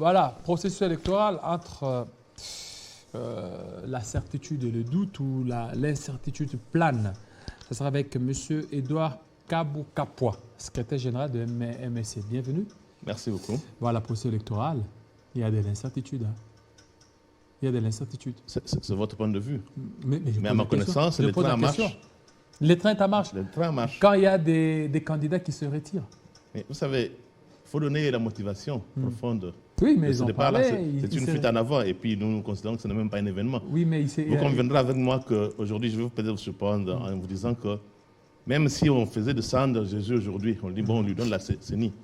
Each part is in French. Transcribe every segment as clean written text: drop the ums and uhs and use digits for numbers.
voilà, processus électoral entre la certitude et le doute ou l'incertitude plane. Ce sera avec M. Edouard Kabou-Kapoa, secrétaire général de MSC. Bienvenue. Merci beaucoup. Voilà, processus électoral, il y a de l'incertitude. Hein. Il y a de l'incertitude. C'est votre point de vue. Mais à ma connaissance, le train marche. Le train marche. Le train marche. Quand il y a des candidats qui se retirent. Mais vous savez, il faut donner la motivation profonde. Oui, mais ils ont parlé. C'est une fuite en avant et puis nous considérons que ce n'est même pas un événement. Oui, mais vous conviendrez avec moi qu'aujourd'hui, je vais peut-être vous surprendre en vous disant que même si on faisait descendre Jésus aujourd'hui, on dit bon, on lui donne la CENI.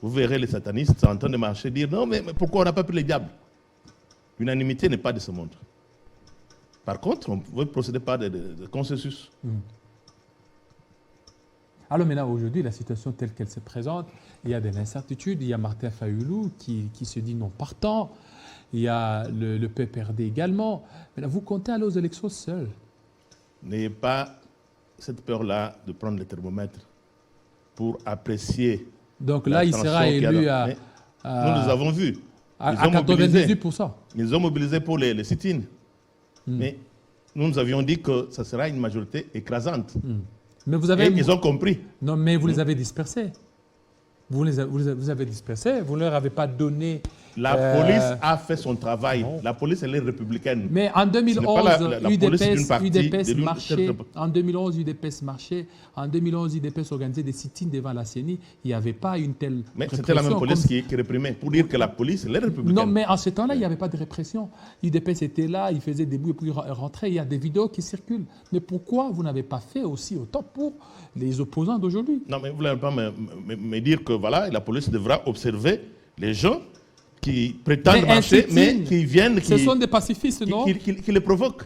Vous verrez les satanistes en train de marcher dire non, mais pourquoi on n'a pas pris les diables? L'unanimité n'est pas de ce monde. Par contre, on veut procéder par de consensus. Alors maintenant, aujourd'hui, la situation telle qu'elle se présente, il y a de l'incertitude. Il y a Martin Fayoulou qui se dit non partant. Il y a le PPRD également. Maintenant, vous comptez aller aux élections seul. N'ayez pas cette peur-là de prendre le thermomètre pour apprécier. Donc là, il sera élu à... Nous avons vu. À 98%. Ils ont mobilisé pour les sit-ins. Mais nous avions dit que ça sera une majorité écrasante. Mais vous avez... ils ont compris. Non, mais vous les avez dispersés. Vous les avez dispersés. Vous ne leur avez pas donné... La police a fait son travail. Non. La police, elle est républicaine. Mais en 2011, UDPS marchait. En 2011, UDPS marchait. En 2011, UDPS organisait des sit-ins devant la CENI. Il n'y avait pas une telle Mais c'était la même police qui réprimait. Pour dire que la police, elle est républicaine. Non, mais en ce temps-là, il n'y avait pas de répression. UDPS était là, il faisait des bouts et puis rentrait. Il y a des vidéos qui circulent. Mais pourquoi vous n'avez pas fait aussi autant pour les opposants d'aujourd'hui? Non, mais vous ne voulez pas me dire que voilà, la police devra observer les gens qui prétendent marcher, mais qui viennent... Ce sont des pacifistes, non? Qui les provoquent.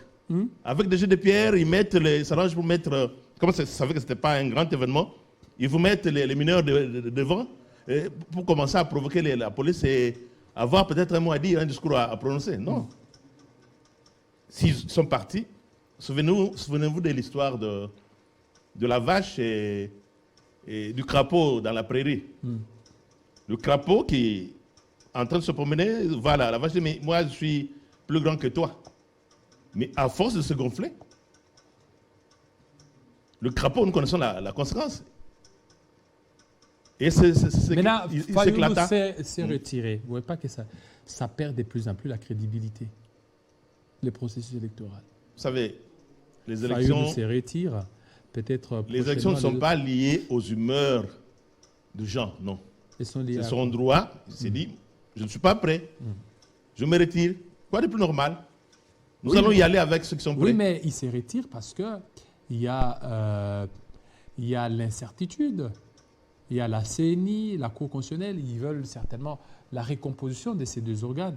Avec des jets de pierre, ils s'arrangent pour mettre... Comme ça savait que ce n'était pas un grand événement, ils vous mettent les mineurs devant pour commencer à provoquer la police et avoir peut-être un mot à dire, un discours à prononcer. Non. S'ils sont partis, souvenez-vous de l'histoire de la vache et du crapaud dans la prairie. Le crapaud qui... en train de se promener, voilà, la vache dit, mais moi je suis plus grand que toi. Mais à force de se gonfler, le crapaud, nous connaissons la conséquence. Et c'est maintenant, Fayoulou s'est retiré. Vous ne voyez pas que ça perd de plus en plus la crédibilité, le processus électoral. Vous savez, les élections... Fayoulou se retire, peut-être... Les élections ne sont pas liées aux humeurs de gens, non. Elles sont liées à son droit, il s'est dit... Je ne suis pas prêt. Je me retire. Quoi de plus normal? Nous allons y aller avec ceux qui sont prêts. Oui, mais il se retire parce qu'il y a l'incertitude. Il y a la CENI, la Cour constitutionnelle. Ils veulent certainement la récomposition de ces deux organes.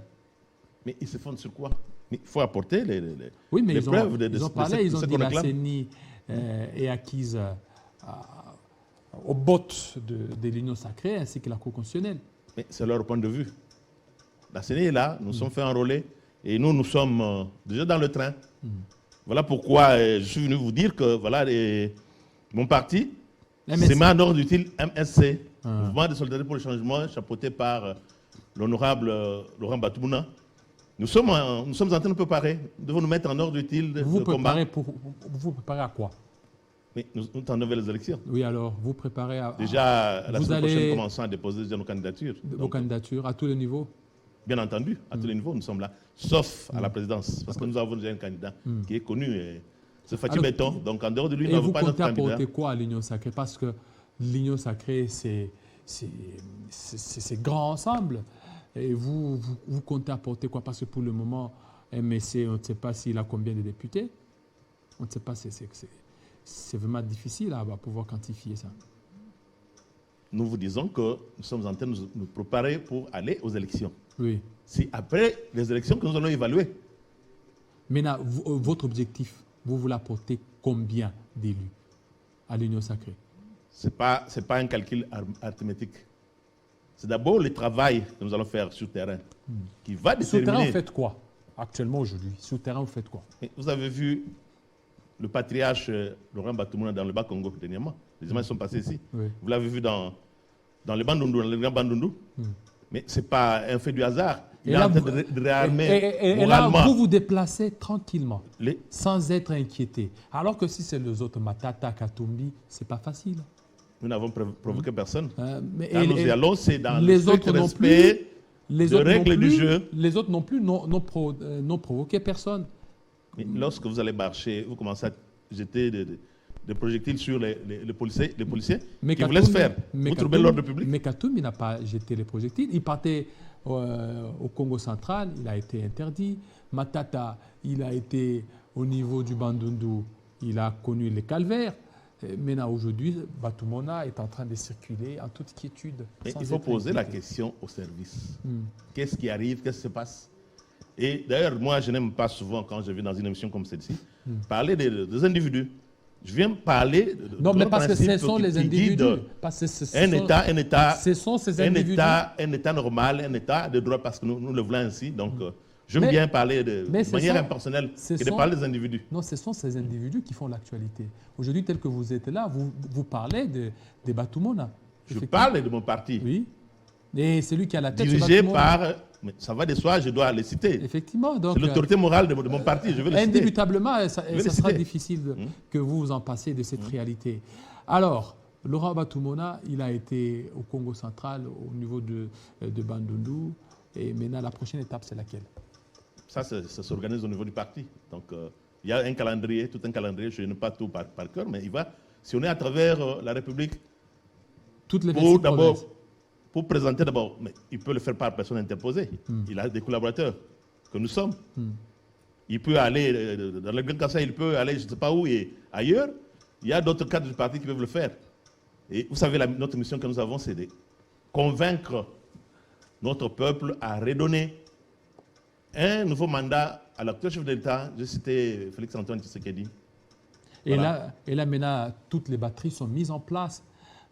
Mais ils se fondent sur quoi? Il faut apporter les oui, mais preuves ils ont parlé, ils ont dit que la CENI est acquise aux bottes de l'Union sacrée ainsi que la Cour constitutionnelle. Mais c'est leur point de vue. La CENI est là, nous sommes fait enrôler et nous sommes déjà dans le train. Voilà pourquoi je suis venu vous dire que voilà, mon parti, c'est ma ordre utile MSC, Mouvement de solidarité pour le changement, chapeauté par l'honorable Laurent Batoumouna. Nous sommes en train de préparer, nous devons nous mettre en ordre utile de combat. Vous préparez à quoi? Mais nous tendons vers les élections. Oui, alors, vous préparez à... Déjà, la semaine prochaine, nous commençons à déposer nos candidatures. Vos candidatures, à tous les niveaux? Bien entendu, à tous les niveaux, nous sommes là. Sauf à la présidence, parce que nous avons déjà un candidat qui est connu. C'est Fatih Béton. Donc, en dehors de lui, nous n'avons pas notre candidat. Et vous comptez apporter quoi à l'Union sacrée? Parce que l'Union sacrée, c'est grand ensemble. Et vous comptez apporter quoi? Parce que pour le moment, MSC, on ne sait pas s'il a combien de députés. On ne sait pas, c'est vraiment difficile à pouvoir quantifier ça. Nous vous disons que nous sommes en train de nous préparer pour aller aux élections. Oui. C'est après les élections que nous allons évaluer. Maintenant, votre objectif, vous voulez apporter combien d'élus à l'Union sacrée? Ce n'est pas un calcul arithmétique. C'est d'abord le travail que nous allons faire sur terrain qui va déterminer... Sur terrain, vous faites quoi actuellement aujourd'hui? Sur terrain, vous faites quoi? Vous avez vu le patriarche Laurent Batoumouna dans le Bas-Congo dernièrement. Les images sont passées ici. Oui. Vous l'avez vu dans le Bandundu, dans le Grand Bandundu. Mais ce n'est pas un fait du hasard. Il Et est là, en train vous- de réarmer et là, moralement. vous vous déplacez tranquillement, Les- sans être inquiété. Alors que si c'est les autres, Matata, Katumbi, c'est pas facile. Nous n'avons provoqué personne. Mais- Quand nous y allons, c'est dans les le strict autres non respect Les de autres non règles du plus, jeu. les autres non plus n'ont provoqué personne. Mais lorsque vous allez marcher, vous commencez à jeter des projectiles sur les policiers qui vous laissent faire. Vous trouvez l'ordre public. Mais Katumbi n'a pas jeté les projectiles. Il partait au Congo central, il a été interdit. Matata, il a été au niveau du Bandundu, il a connu les calvaires. Maintenant, aujourd'hui, Batumona est en train de circuler en toute quiétude. Mais sans il faut être poser la inquiété. question au service. Qu'est-ce qui arrive? Qu'est-ce qui se passe? Et d'ailleurs, moi, je n'aime pas souvent, quand je vais dans une émission comme celle-ci, parler des individus. Je viens parler de Non, mais d'un parce que ce principe sont les qui guide individus. Parce que ce un sont ces individus. un État normal, un État de droit, parce que nous le voulons ainsi. Donc, j'aime Mais- bien parler de mais ce manière sont- impersonnelle ce que de sont- parler des individus. Non, ce sont ces individus qui font l'actualité. Aujourd'hui, tel que vous êtes là, vous parlez des Batumona. Je parle de mon parti, Oui. Et c'est lui qui a la tête. c'est dirigé Batumona. par... Mais ça va de soi, je dois les citer. Effectivement. Donc, C'est l'autorité morale de mon parti, je vais le citer. indubitablement, ça vais le sera citer. difficile que vous vous en passiez de cette réalité. Alors, Laurent Batumona, il a été au Congo central, au niveau de Bandundu. Et maintenant, la prochaine étape, c'est laquelle? Ça s'organise au niveau du parti. Donc, il y a un calendrier, tout un calendrier, je n'ai pas tout par cœur, mais il va sillonner à travers la République Toutes les pour 26 d'abord, provinces. pour présenter d'abord, mais il peut le faire par personne interposée. Il a des collaborateurs que nous sommes. Il peut aller, dans le Grand Kassai, il peut aller je ne sais pas où et ailleurs. Il y a d'autres cadres du parti qui peuvent le faire. Et vous savez, notre mission que nous avons, c'est de convaincre notre peuple à redonner un nouveau mandat à l'actuel chef de l'État. J'ai cité Félix-Antoine Tshisekedi. Et, Voilà. là, maintenant, toutes les batteries sont mises en place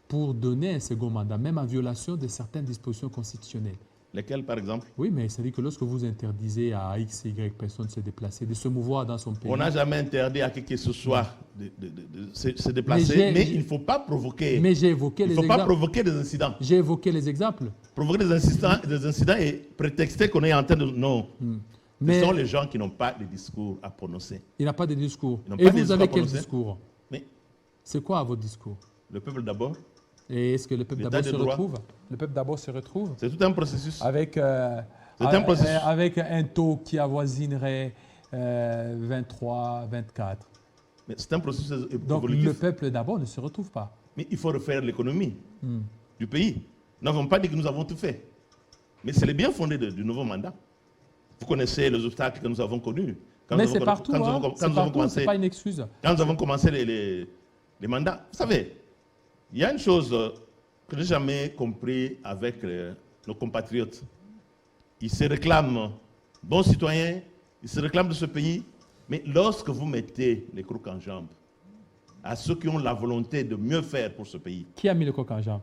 pour donner un second mandat, même en violation de certaines dispositions constitutionnelles. Lesquels, par exemple? Oui, mais c'est-à-dire que lorsque vous interdisez à X, Y personne de se déplacer, de se mouvoir dans son pays. On n'a jamais interdit à qui que ce soit de se déplacer, Mais mais il ne faut pas provoquer. Mais j'ai évoqué Il les ne faut pas exemples. provoquer des incidents. J'ai évoqué les exemples. Provoquer des incidents et prétexter qu'on est en train de... Non. Mais Ce sont les gens qui n'ont pas de discours à prononcer. il n'a pas de discours. Ils n'ont Et pas de vous discours avez à quel prononcer. discours? Mais C'est quoi votre discours? le peuple d'abord, Et est-ce que le peuple L'état d'abord de se droit. retrouve? Le peuple d'abord se retrouve c'est tout un processus. avec, C'est un processus. avec un taux qui avoisinerait 23, 24. Mais c'est un processus Donc évolutif. le peuple d'abord ne se retrouve pas. Mais il faut refaire l'économie du pays. Nous n'avons pas dit que nous avons tout fait. Mais c'est le bien fondé du nouveau mandat. Vous connaissez les obstacles que nous avons connus. Quand Mais nous avons- c'est partout, quand nous hein. avons- quand C'est nous avons partout, commencé- c'est pas une excuse. Quand nous avons commencé les mandats, vous savez, il y a une chose que je n'ai jamais compris avec nos compatriotes. Ils se réclament bons citoyens, ils se réclament de ce pays, mais lorsque vous mettez les crocs en jambes à ceux qui ont la volonté de mieux faire pour ce pays, Qui a mis le coq en jambe?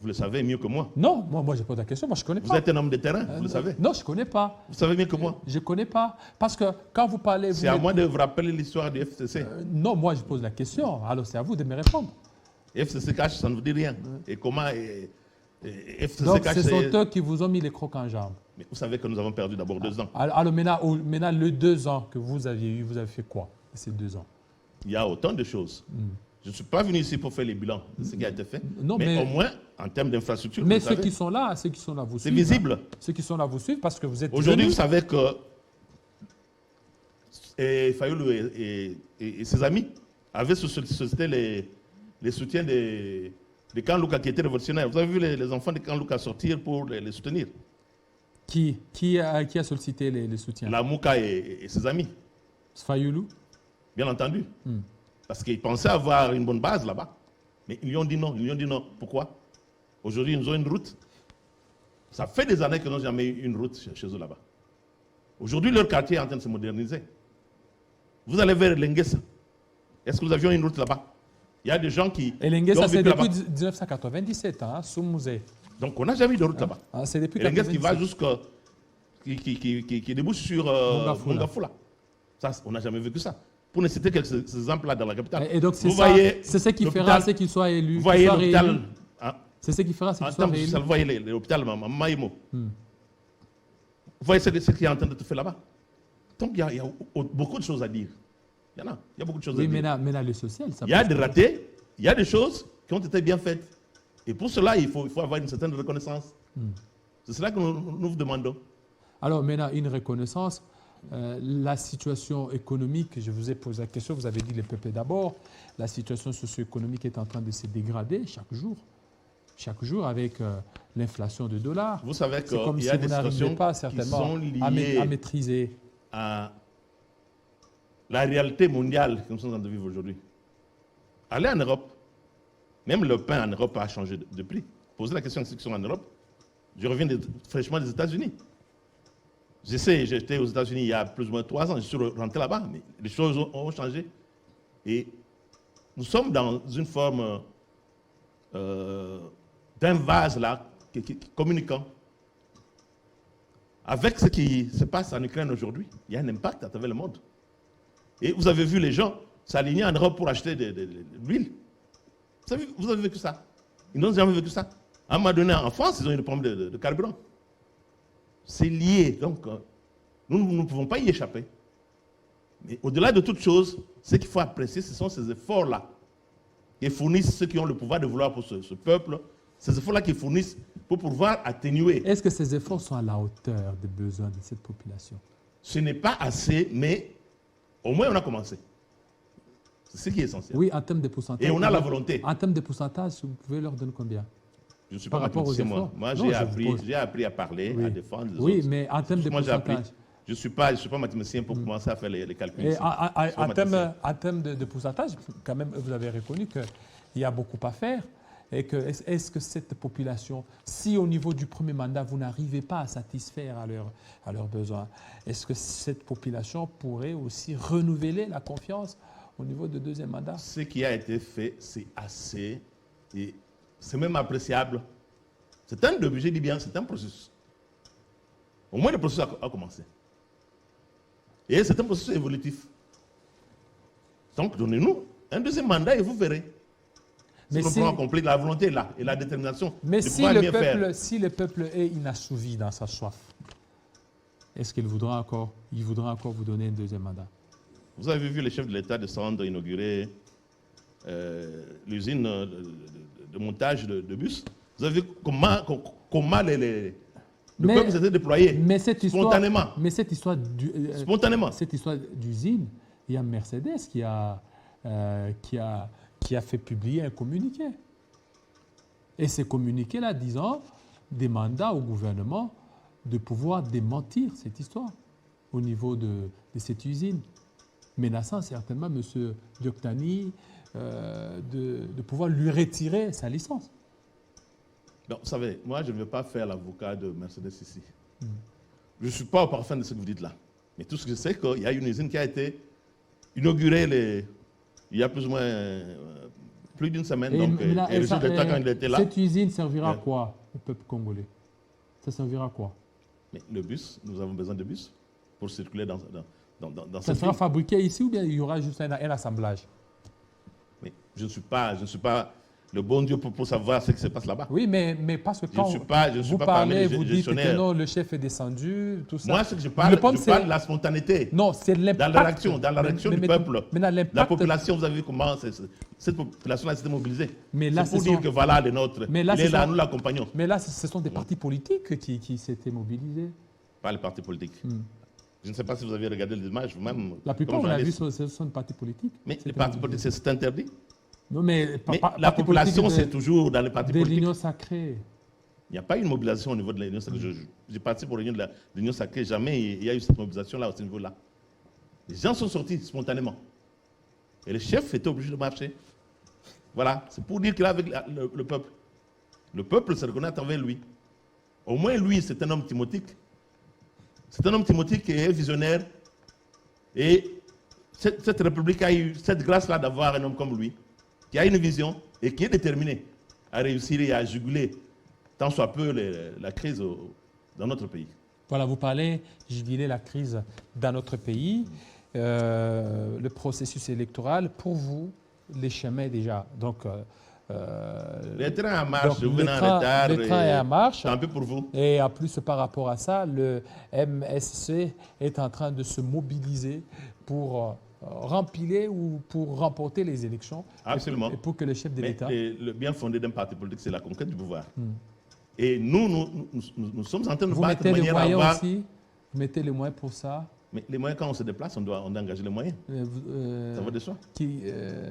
vous le savez mieux que moi. Non, moi je pose la question, moi je connais Vous pas. êtes un homme de terrain, vous le savez. Non, je connais pas. Vous savez mieux que moi. Je connais pas. Parce que quand vous parlez... C'est à moi de vous rappeler l'histoire du FCC. Non, moi je pose la question. Alors c'est à vous de me répondre. FCC cash, ça ne vous dit rien. Et comment FCC Donc cash, ce sont c'est... eux qui vous ont mis les crocs en jambe. Mais vous savez que nous avons perdu d'abord 2 ans. Alors maintenant, les 2 ans que vous aviez eu, vous avez fait quoi de ces 2 ans? Il y a autant de choses. Je ne suis pas venu ici pour faire les bilans de ce qui a été fait. Non, mais mais- au moins, en termes d'infrastructure, Mais vous ceux savez, qui sont là, vous c'est suivent. visible. Ceux qui sont là vous suivent parce que vous êtes Aujourd'hui, vous venus. savez que Fayoulou et ses amis avaient sollicité les soutiens des camps Luka qui étaient révolutionnaires. Vous avez vu les enfants des camps Luka sortir pour les soutenir. Qui a sollicité les soutiens? La Mouka et ses amis, Fayoulou? bien entendu. Parce qu'ils pensaient avoir une bonne base là-bas. Mais ils lui ont dit non. Ils lui ont dit non. Pourquoi? Aujourd'hui, ils ont une route. Ça fait des années qu'ils n'ont jamais eu une route chez eux là-bas. Aujourd'hui, leur quartier est en train de se moderniser. Vous allez vers Lenguessa. Est-ce que nous avions une route là-bas? Il y a des gens qui Et Lenguessa, ont c'est vécu depuis là-bas. 1997, hein, sous musée. Donc, on n'a jamais eu de route là-bas. Ah, c'est depuis Et Lenguessa qui va 1997. jusqu'à... qui débouche sur Mongafula. Mongafula. Ça, on n'a jamais vécu ça. Pour ne citer quelques exemples là dans la capitale. Et donc c'est Vous ça, voyez c'est ce qui l'hôpital- fera ce qu'il soit élu. Vous voyez qu'il soit l'hôpital réélu. hein, C'est ce qui fera cette En histoire termes de social, vous voyez l'hôpital Maïmo. Vous voyez ce qui est en train de te faire là-bas. Donc, il y a beaucoup de choses à dire. Il y en a. Il y a beaucoup de choses à dire. Mais là, le social, ça il y a des ratés, il y a des choses qui ont été bien faites. Et pour cela, il faut avoir une certaine reconnaissance. C'est cela que nous vous demandons. Alors maintenant, une reconnaissance. La situation économique, je vous ai posé la question, vous avez dit les peuples d'abord. La situation socio-économique est en train de se dégrader chaque jour. Chaque jour avec l'inflation de dollars. Vous savez c'est comme qu'il y si a vous des n'arrivez situations pas qui certainement sont liées à maîtriser. À la réalité mondiale que nous sommes en train de vivre aujourd'hui. Allez en Europe, même le pain en Europe a changé de prix. Posez la question à ceux qui sont en Europe. Je reviens fraîchement des États-Unis. Je sais, j'étais aux États-Unis il y a plus ou moins 3 ans, je suis rentré là-bas, mais les choses ont changé. Et nous sommes dans une forme d'un vase là, communicant. Avec ce qui se passe en Ukraine aujourd'hui, il y a un impact à travers le monde. Et vous avez vu les gens s'aligner en Europe pour acheter de l'huile. Vous avez vécu ça. Ils n'ont jamais vécu ça. À un moment donné, en France, ils ont eu des problèmes de carburant. C'est lié. Donc, nous ne pouvons pas y échapper. Mais au-delà de toute chose, ce qu'il faut apprécier, ce sont ces efforts-là qui fournissent ceux qui ont le pouvoir de vouloir pour ce peuple. Ces efforts-là qu'ils fournissent pour pouvoir atténuer. Est-ce que ces efforts sont à la hauteur des besoins de cette population? Ce n'est pas assez, mais au moins on a commencé. C'est ce qui est essentiel. Oui, en termes de pourcentage. Et on a la volonté. En termes de pourcentage, vous pouvez leur donner combien? Je ne suis Par pas rapport aux mathématicien, efforts? moi. Non, J'ai appris à parler, oui. à défendre les oui, autres. mais en termes de pourcentage. Je ne suis pas mathématicien pour commencer à faire les calculs. Et en termes de pourcentage, quand même, vous avez reconnu qu'il y a beaucoup à faire. Et que est-ce que cette population, si au niveau du premier mandat, vous n'arrivez pas à satisfaire à leurs besoins, est-ce que cette population pourrait aussi renouveler la confiance au niveau du deuxième mandat? Ce qui a été fait, c'est assez, et c'est même appréciable. C'est un début, je dis bien, c'est un processus. Au moins le processus a commencé. Et c'est un processus évolutif. Donc donnez-nous un deuxième mandat et vous verrez. Mais si accomplir la volonté est là et la détermination mais de si pouvoir mieux faire. Mais si le peuple est inassouvi dans sa soif, est-ce qu'il voudra encore vous donner un deuxième mandat? Vous avez vu le chef de l'État descendre inaugurer l'usine de montage de bus. Vous avez vu comment le peuple s'était déployé spontanément. Mais cette histoire spontanément. Cette histoire d'usine, il y a Mercedes qui a fait publier un communiqué. Et ce communiqué-là disant des mandats au gouvernement de pouvoir démentir cette histoire au niveau de cette usine, menaçant certainement M. Dioktani de pouvoir lui retirer sa licence. Donc, vous savez, moi, je ne veux pas faire l'avocat de Mercedes ici. Je ne suis pas au parfum de ce que vous dites là. Mais tout ce que je sais, c'est qu'il y a une usine qui a été inaugurée il y a plus ou moins plus d'une semaine. Donc, et le chef d'État, quand il était là. Cette usine servira à quoi au peuple congolais? Ça servira à quoi? Mais le bus, nous avons besoin de bus pour circuler dans ça sera fabriqué ici ou bien il y aura juste un assemblage? Mais je ne suis pas le bon Dieu pour savoir ce qui se passe là-bas. Oui, mais parce que quand vous parlez, vous dites que non, le chef est descendu, tout ça. Moi, ce que je parle de la spontanéité. Non, c'est l'impact. Dans la réaction du peuple. La population, vous avez vu comment cette population-là s'était mobilisée. C'est pour dire que voilà les nôtres. Il est là, nous l'accompagnons. Mais là, ce sont des partis politiques qui s'étaient mobilisés. Pas les partis politiques. Je ne sais pas si vous avez regardé les images vous-même. La plupart, on a vu, ce sont des partis politiques. Mais les partis politiques, c'est interdit. Non, mais la population, c'est toujours dans les partis politiques. De l'Union sacrée. Il n'y a pas eu une mobilisation au niveau de l'Union sacrée. J'ai participé pour l'Union de l'Union sacrée. Jamais il y a eu cette mobilisation-là, à ce niveau-là. Les gens sont sortis spontanément. Et le chef était obligé de marcher. Voilà. C'est pour dire qu'il est avec le peuple. Le peuple se reconnaît à travers lui. Au moins, lui, c'est un homme timotique. C'est un homme timotique qui est visionnaire. Et cette République a eu cette grâce-là d'avoir un homme comme lui, qui a une vision et qui est déterminé à réussir et à juguler tant soit peu la crise dans notre pays. Voilà, vous parlez, juguler la crise dans notre pays, le processus électoral. Pour vous, les chemins déjà, donc Les trains en marche, donc, vous venez en retard. le train est en marche. Tant pis pour vous. Et en plus, par rapport à ça, le MSC est en train de se mobiliser pour rempiler ou pour remporter les élections. Absolument. Et pour que le chef de l'État... Le bien fondé d'un parti politique, c'est la conquête du pouvoir. Et nous sommes en train de Vous battre de mettez les manière à moyens avoir... aussi. Vous mettez les moyens pour ça. Mais les moyens, quand on se déplace, on doit engager les moyens. Ça va de soi.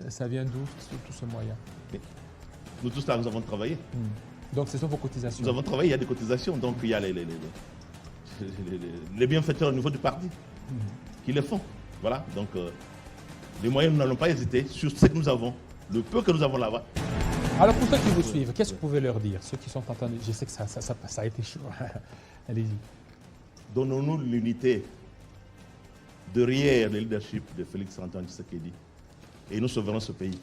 Ça vient d'où, tout ce moyen? Mais nous tous là, nous avons travaillé. Donc, ce sont vos cotisations. Nous avons travaillé, il y a des cotisations. Donc, il y a les bienfaiteurs au niveau du parti qui le font. Voilà. Donc, les moyens, nous n'allons pas hésiter sur ce que nous avons, le peu que nous avons là-bas. Alors, pour ceux qui vous suivent, qu'est-ce que vous pouvez leur dire? Ceux qui sont en train de... Je sais que ça a été chaud. Allez-y. Donnons-nous l'unité derrière le leadership de Félix-Antoine Tshisekedi et nous sauverons ce pays.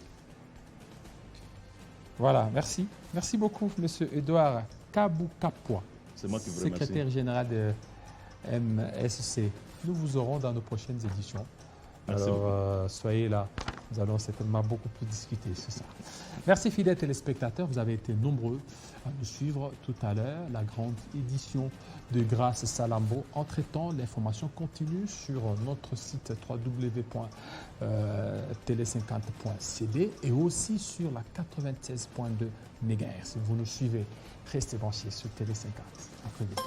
Voilà, merci. Merci beaucoup, M. Edouard Kabou-Kapwa. C'est moi qui vous remercie. Secrétaire général de MSC. Nous vous aurons dans nos prochaines éditions. Merci Alors, soyez là. Nous allons certainement beaucoup plus discuter sur ça. Merci, fidèles téléspectateurs. Vous avez été nombreux à nous suivre tout à l'heure. La grande édition de Grâce Salambo. Entre-temps, l'information continue sur notre site www.tele50.cd et aussi sur la 96.2 MHz. Si vous nous suivez, restez branchés sur Télé 50. À très vite.